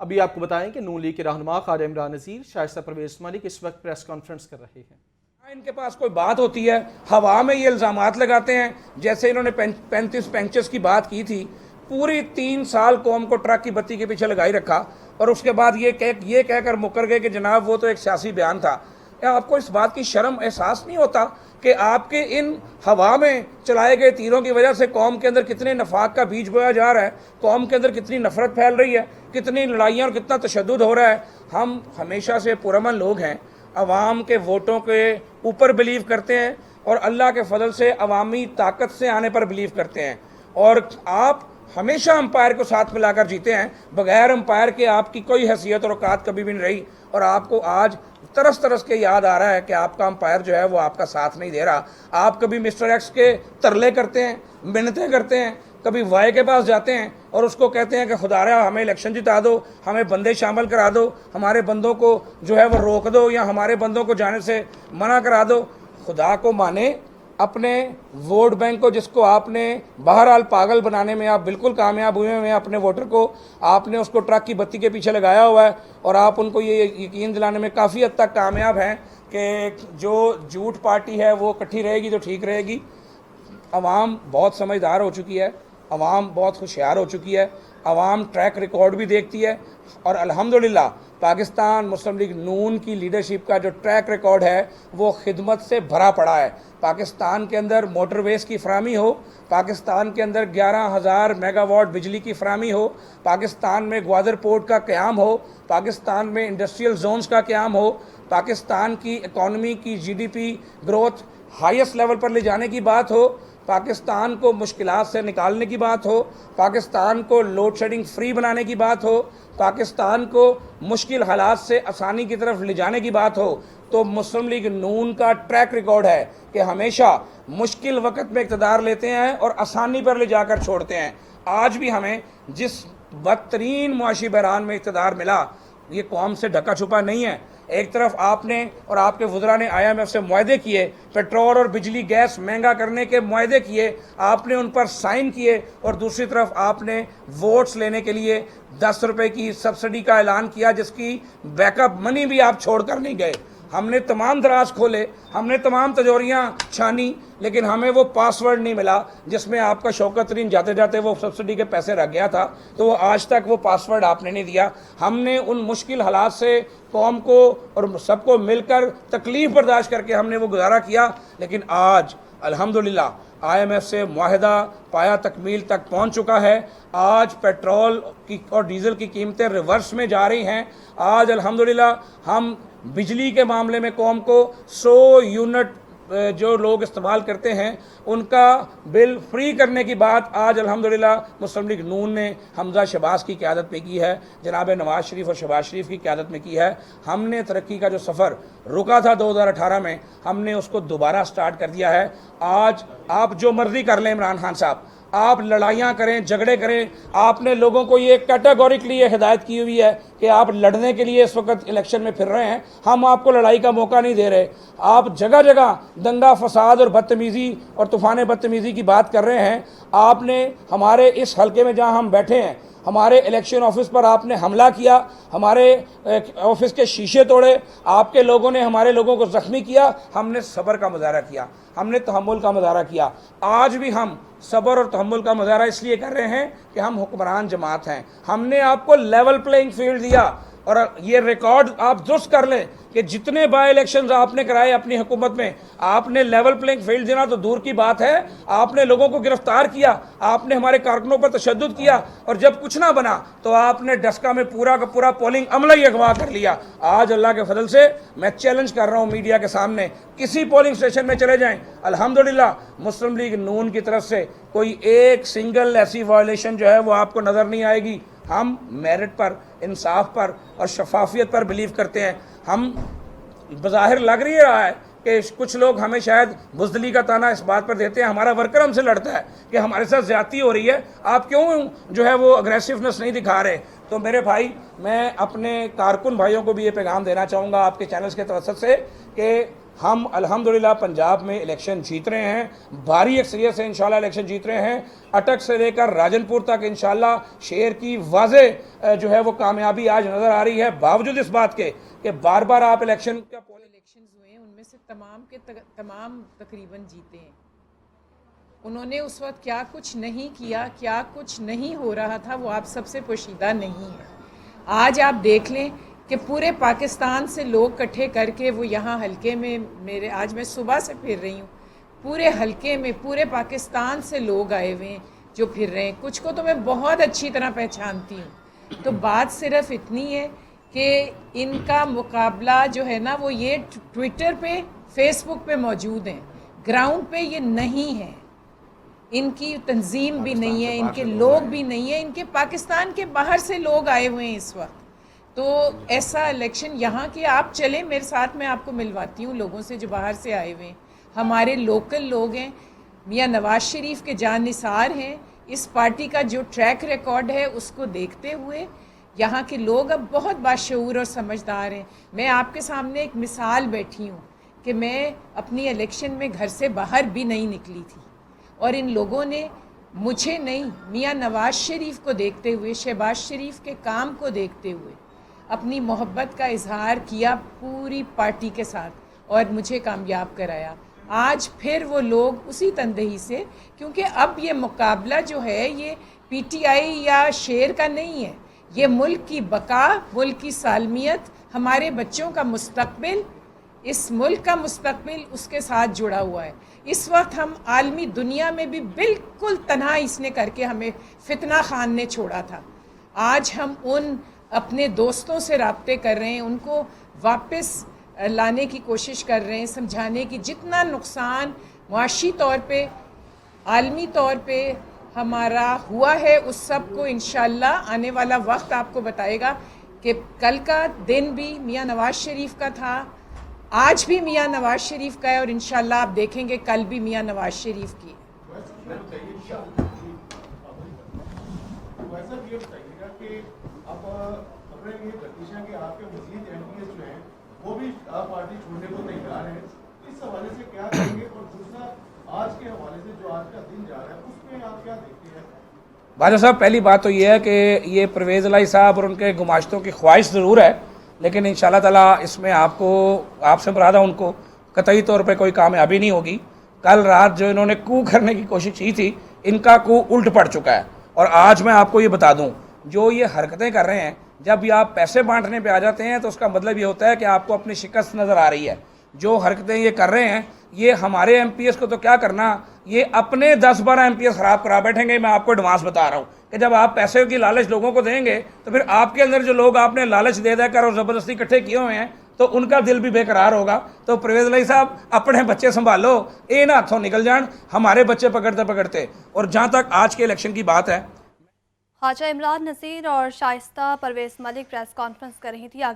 ابھی آپ کو بتائیں کہ نون لیگ کے رہنما خواجہ عمران نذیر شائستہ پرویز ملک اس وقت پریس کانفرنس کر رہے ہیں۔ ان کے پاس کوئی بات ہوتی ہے ہوا میں یہ الزامات لگاتے ہیں، جیسے انہوں نے 35 پینچز کی بات کی تھی، پوری 3 سال قوم کو ٹرک کی بتی کے پیچھے لگائی رکھا، اور اس کے بعد یہ کہہ کر مکر گئے کہ جناب وہ تو ایک سیاسی بیان تھا۔ کیا آپ کو اس بات کی شرم احساس نہیں ہوتا کہ آپ کے ان ہوا میں چلائے گئے تیروں کی وجہ سے قوم کے اندر کتنے نفاق کا بیج بویا جا رہا ہے، قوم کے اندر کتنی نفرت پھیل رہی ہے، کتنی لڑائیاں اور کتنا تشدد ہو رہا ہے؟ ہم ہمیشہ سے پرامن لوگ ہیں، عوام کے ووٹوں کے اوپر بلیو کرتے ہیں اور اللہ کے فضل سے عوامی طاقت سے آنے پر بلیو کرتے ہیں، اور آپ ہمیشہ امپائر کو ساتھ ملا کر جیتے ہیں۔ بغیر امپائر کے آپ کی کوئی حیثیت اور اوقات کبھی بھی نہیں رہی، اور آپ کو آج ترس ترس کے یاد آ رہا ہے کہ آپ کا امپائر جو ہے وہ آپ کا ساتھ نہیں دے رہا۔ آپ کبھی مسٹر ایکس کے ترلے کرتے ہیں، منتیں کرتے ہیں، کبھی وائی کے پاس جاتے ہیں اور اس کو کہتے ہیں کہ خدا رہا ہمیں الیکشن جتا دو، ہمیں بندے شامل کرا دو، ہمارے بندوں کو جو ہے وہ روک دو، یا ہمارے بندوں کو جانے سے منع کرا دو۔ خدا کو مانے، اپنے ووٹ بینک کو جس کو آپ نے بہرحال پاگل بنانے میں آپ بالکل کامیاب ہوئے ہیں، اپنے ووٹر کو آپ نے اس کو ٹرک کی بتی کے پیچھے لگایا ہوا ہے، اور آپ ان کو یہ یقین دلانے میں کافی حد تک کامیاب ہیں کہ جو جھوٹ پارٹی ہے وہ اکٹھی رہے گی تو ٹھیک رہے گی۔ عوام بہت سمجھدار ہو چکی ہے، عوام بہت ہوشیار ہو چکی ہے، عوام ٹریک ریکارڈ بھی دیکھتی ہے، اور الحمدللہ پاکستان مسلم لیگ نون کی لیڈرشپ کا جو ٹریک ریکارڈ ہے وہ خدمت سے بھرا پڑا ہے۔ پاکستان کے اندر موٹر ویز کی فراہمی ہو، پاکستان کے اندر 11,000 میگا واٹ بجلی کی فراہمی ہو، پاکستان میں گوادر پورٹ کا قیام ہو، پاکستان میں انڈسٹریل زونز کا قیام ہو، پاکستان کی اکانومی کی G D P growth highest level پر لے جانے کی بات ہو، پاکستان کو مشکلات سے نکالنے کی بات ہو، پاکستان کو لوڈ شیڈنگ فری بنانے کی بات ہو، پاکستان کو مشکل حالات سے آسانی کی طرف لے جانے کی بات ہو، تو مسلم لیگ نون کا ٹریک ریکارڈ ہے کہ ہمیشہ مشکل وقت میں اقتدار لیتے ہیں اور آسانی پر لے جا کر چھوڑتے ہیں۔ آج بھی ہمیں جس بدترین معاشی بحران میں اقتدار ملا، یہ قوم سے ڈھکا چھپا نہیں ہے۔ ایک طرف آپ نے اور آپ کے وزراء نے IMF سے معاہدے کیے، پیٹرول اور بجلی گیس مہنگا کرنے کے معاہدے کیے، آپ نے ان پر سائن کیے، اور دوسری طرف آپ نے ووٹس لینے کے لیے 10 روپے کی سبسڈی کا اعلان کیا، جس کی بیک اپ منی بھی آپ چھوڑ کر نہیں گئے۔ ہم نے تمام دراز کھولے، ہم نے تمام تجوریاں چھانی، لیکن ہمیں وہ پاس ورڈ نہیں ملا جس میں آپ کا شوکت ترین جاتے جاتے وہ سبسڈی کے پیسے رکھ گیا تھا، تو وہ آج تک وہ پاس ورڈ آپ نے نہیں دیا۔ ہم نے ان مشکل حالات سے قوم کو اور سب کو مل کر تکلیف برداشت کر کے ہم نے وہ گزارا کیا، لیکن آج الحمدللہ IMF سے معاہدہ پایا تکمیل تک پہنچ چکا ہے۔ آج پیٹرول کی اور ڈیزل کی قیمتیں ریورس میں جا رہی ہیں۔ آج الحمدللہ ہم بجلی کے معاملے میں قوم کو 100 یونٹ جو لوگ استعمال کرتے ہیں ان کا بل فری کرنے کی بات آج الحمدللہ مسلم لیگ نون نے حمزہ شہباز کی قیادت میں کی ہے، جناب نواز شریف اور شہباز شریف کی قیادت میں کی ہے۔ ہم نے ترقی کا جو سفر رکا تھا 2018 میں، ہم نے اس کو دوبارہ سٹارٹ کر دیا ہے۔ آج آپ جو مرضی کر لیں عمران خان صاحب، آپ لڑائیاں کریں، جھگڑے کریں، آپ نے لوگوں کو یہ کیٹیگوریکلی یہ ہدایت کی ہوئی ہے کہ آپ لڑنے کے لیے اس وقت الیکشن میں پھر رہے ہیں، ہم آپ کو لڑائی کا موقع نہیں دے رہے۔ آپ جگہ جگہ دنگا فساد اور بدتمیزی اور طوفان بدتمیزی کی بات کر رہے ہیں۔ آپ نے ہمارے اس حلقے میں جہاں ہم بیٹھے ہیں، ہمارے الیکشن آفس پر آپ نے حملہ کیا، ہمارے آفس کے شیشے توڑے، آپ کے لوگوں نے ہمارے لوگوں کو زخمی کیا، ہم نے صبر کا مظاہرہ کیا، ہم نے تحمل کا مظاہرہ کیا۔ آج بھی ہم صبر اور تحمل کا مظاہرہ اس لیے کر رہے ہیں کہ ہم حکمران جماعت ہیں۔ ہم نے آپ کو لیول پلینگ فیلڈ دیا، اور یہ ریکارڈ آپ درست کر لیں کہ جتنے بائی الیکشنز آپ نے کرائے اپنی حکومت میں، آپ نے لیول پلینگ فیلڈ دینا تو دور کی بات ہے، آپ نے لوگوں کو گرفتار کیا، آپ نے ہمارے کارکنوں پر تشدد کیا، اور جب کچھ نہ بنا تو آپ نے ڈسکا میں پورا کا پورا پولنگ عملہ ہی اغوا کر لیا۔ آج اللہ کے فضل سے میں چیلنج کر رہا ہوں میڈیا کے سامنے، کسی پولنگ اسٹیشن میں چلے جائیں، الحمدللہ مسلم لیگ نون کی طرف سے کوئی ایک سنگل ایسی وائلیشن جو ہے وہ آپ کو نظر نہیں آئے گی۔ ہم میرٹ پر، انصاف پر اور شفافیت پر بلیو کرتے ہیں۔ ہم بظاہر لگ رہی رہا ہے کہ کچھ لوگ ہمیں شاید بزدلی کا طعنہ اس بات پر دیتے ہیں، ہمارا ورکر ہم سے لڑتا ہے کہ ہمارے ساتھ زیادتی ہو رہی ہے، آپ کیوں جو ہے وہ اگریسونیس نہیں دکھا رہے؟ تو میرے بھائی، میں اپنے کارکن بھائیوں کو بھی یہ پیغام دینا چاہوں گا آپ کے چینلز کے توسط سے کہ ہم الحمدللہ پنجاب میں الیکشن جیت رہے ہیں، بھاری اکثریت سے انشاءاللہ الیکشن جیت رہے ہیں۔ اٹک سے لے کر راجن پور تک انشاءاللہ شہر کی واضح جو ہے وہ کامیابی آج نظر آ رہی ہے، باوجود اس بات کے کہ بار بار آپ الیکشن کا الیکشنز ہوئے ہیں ان میں سے تمام کے تمام تقریباً جیتے ہیں۔ انہوں نے اس وقت کیا کچھ نہیں کیا، کیا کچھ نہیں ہو رہا تھا، وہ آپ سب سے پوشیدہ نہیں ہے۔ آج آپ دیکھ لیں کہ پورے پاکستان سے لوگ اکٹھے کر کے وہ یہاں حلقے میں آج میں صبح سے پھر رہی ہوں، پورے حلقے میں پورے پاکستان سے لوگ آئے ہوئے ہیں جو پھر رہے ہیں۔ کچھ کو تو میں بہت اچھی طرح پہچانتی ہوں۔ تو بات صرف اتنی ہے کہ ان کا مقابلہ جو ہے نا وہ یہ ٹویٹر پہ فیس بک پہ موجود ہیں، گراؤنڈ پہ یہ نہیں ہے۔ ان کی تنظیم بھی نہیں ہے، ان کے لوگ بھی نہیں ہیں، ان کے پاکستان کے باہر سے لوگ آئے ہوئے ہیں اس وقت۔ تو ایسا الیکشن یہاں کے آپ چلیں میرے ساتھ، میں آپ کو ملواتی ہوں لوگوں سے جو باہر سے آئے ہوئے ہیں، ہمارے لوکل لوگ ہیں، میاں نواز شریف کے جان نثار ہیں۔ اس پارٹی کا جو ٹریک ریکارڈ ہے اس کو دیکھتے ہوئے یہاں کے لوگ اب بہت باشعور اور سمجھدار ہیں۔ میں آپ کے سامنے ایک مثال بیٹھی ہوں کہ میں اپنی الیکشن میں گھر سے باہر بھی نہیں نکلی تھی، اور ان لوگوں نے مجھے نہیں، میاں نواز شریف کو دیکھتے ہوئے، شہباز شریف کے کام کو دیکھتے ہوئے اپنی محبت کا اظہار کیا پوری پارٹی کے ساتھ اور مجھے کامیاب کرایا۔ آج پھر وہ لوگ اسی تندہی سے، کیونکہ اب یہ مقابلہ جو ہے یہ پی ٹی آئی یا شیر کا نہیں ہے، یہ ملک کی بقا، ملک کی سالمیت، ہمارے بچوں کا مستقبل، اس ملک کا مستقبل اس کے ساتھ جڑا ہوا ہے۔ اس وقت ہم عالمی دنیا میں بھی بالکل تنہا اس نے کر کے ہمیں فتنہ خان نے چھوڑا تھا۔ آج ہم ان اپنے دوستوں سے رابطے کر رہے ہیں، ان کو واپس لانے کی کوشش کر رہے ہیں، سمجھانے کی جتنا نقصان معاشی طور پہ عالمی طور پہ ہمارا ہوا ہے اس سب کو انشاءاللہ آنے والا وقت آپ کو بتائے گا کہ کل کا دن بھی میاں نواز شریف کا تھا، آج بھی میاں نواز شریف کا ہے، اور انشاءاللہ آپ دیکھیں گے کل بھی میاں نواز شریف کی ہے۔ باجا صاحب، پہلی بات تو یہ ہے کہ یہ پرویز الہی صاحب اور ان کے گماشتوں کی خواہش ضرور ہے، لیکن انشاءاللہ تعالیٰ اس میں آپ سے مرادہ ان کو قطعی طور پہ کوئی کامیابی نہیں ہوگی۔ کل رات جو انہوں نے کو کرنے کی کوشش کی تھی، ان کا کو الٹ پڑ چکا ہے۔ اور آج میں آپ کو یہ بتا دوں، جو یہ حرکتیں کر رہے ہیں، جب یہ آپ پیسے بانٹنے پہ آ جاتے ہیں تو اس کا مطلب یہ ہوتا ہے کہ آپ کو اپنی شکست نظر آ رہی ہے۔ جو حرکتیں یہ کر رہے ہیں، یہ ہمارے ایم پی ایس کو تو کیا کرنا، یہ اپنے 10-12 ایم پی ایس خراب کرا بیٹھیں گے۔ میں آپ کو ایڈوانس بتا رہا ہوں کہ جب آپ پیسے کی لالچ لوگوں کو دیں گے تو پھر آپ کے اندر جو لوگ آپ نے لالچ دے کر اور زبردستی اکٹھے کیے ہوئے ہیں تو ان کا دل بھی بے قرار ہوگا۔ تو پرویز الہی صاحب، اپنے بچے سنبھالو، اے نہ ہاتھوں نکل جان ہمارے بچے پکڑتے پکڑتے۔ اور جہاں تک آج کے الیکشن کی بات ہے، خواجہ عمران نذیر اور شائستہ پرویز ملک پریس کانفرنس کر رہی تھی۔